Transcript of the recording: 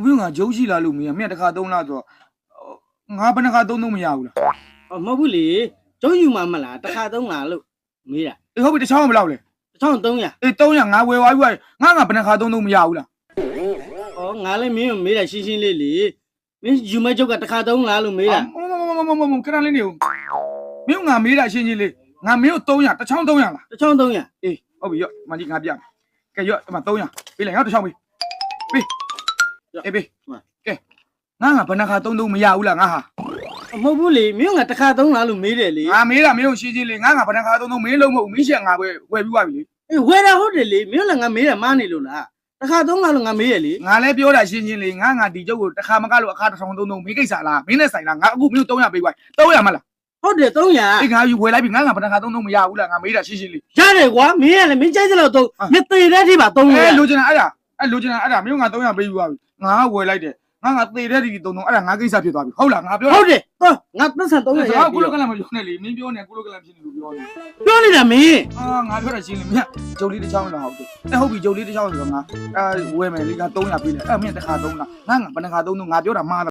ဘယ်ငါဂျုံးရှိလားလို့မင်းကတခါသုံးလားဆိုတော့ငါဘယ်နှခါသုံးမရဘူးလား မဟုတ်ဘူးလေကျုံးယူမှာမလားတစ်ခါသုံးလားလို့မေးတာ အေးဟုတ်ပြီတစ်ချောင်းဘယ်လောက်လဲ 1300 အေး300ငါဝယ်သွားပြီငါဘယ်နှခါသုံးမရဘူးလား ငါလည်းမင်းကိုမေးတာရှင်းရှင်းလေးလေမင်းယူမကျုပ်ကတစ်ခါသုံးလားလို့မေးတာ မခဏလေးနေဦးမင်းငါမေးတာရှင်းလေးငါမင်းကို300တစ်ချောင်း300လား 1300 အေးဟုတ်ပြီရော့မကြီးငါပြမယ်ကဲရော့ဒီမှာ300ပေးလိုက်ရောက်တစ်ချောင်းပေးအေးပေးကဲငါဘယ်နှခါသုံးမရဘူးလားငါဟာ မဟုတ်ဘူးလေမင်းကတစ်ခါသုံးလားလို့မေးတယ်လေ ငါမေးတာမင်းကိုရှင်းလေးငါဘယ်နှခါသုံးမင်းလုံးမဟုတ်မင်းရှက်ငါဝယ်ပြီးသွားပြီလေ အေးဝယ်တာဟုတ်တယ်လေမင်းလည်းငါမေးတယ်မားနေလို့လားတစ်ခါသုံးလားလို့ငါမေးရလေ ငါလည်းပြောတာရှင်းလေးငါဒီကျုပ်ကိုတစ်ခါမကလို့အခါတစ်ထောင်သုံးမင်းကိစ္စလားမင်းနဲ့ဆိုင်လားငါအခုမင်း300ပေးသွား300မလား ဟုတ်တယ်300 အေးငါယူဝယ်လိုက်ပြီငါဘယ်နှခါသုံးမရဘူးလားငါမေးတာရှင်းလေး ရတယ်ကွာမင်းကလည်းမင်းကြိုက်တယ်လို့သုံးမသေးတဲ့အထိပါသုံးလို့ လိုချင်တာလိုချင်တာမင်းငါ300ပေးပြီးသွားပြီငါဝယ်လိုက်တယ်ငါသေတဲ့ဒီသုံးအဲ့ဒါငါကိစ္စဖြစ်သွားပြီဟုတ်လားငါပြော ဟုတ်တယ်ငါသက်ဆန်300ရပြီ ကုလကလမပြောနဲ့လေမင်းပြောနေကုလကလဖြစ်နေလို့ပြောနေ ပြောနေတာမင်း ငါပြောတာရှင်းလေမင်းဂျုံလေးတစ်ချောင်းလောက်ဟုတ်တယ်ဟုတ်ပြီဂျုံလေးတစ်ချောင်းဆိုတော့ငါဝယ်မယ်လေက300ပေးလိုက်အဲ့မင်းတစ်ခါသုံးလားငါဘယ်နှခါသုံးငါပြောတာမှား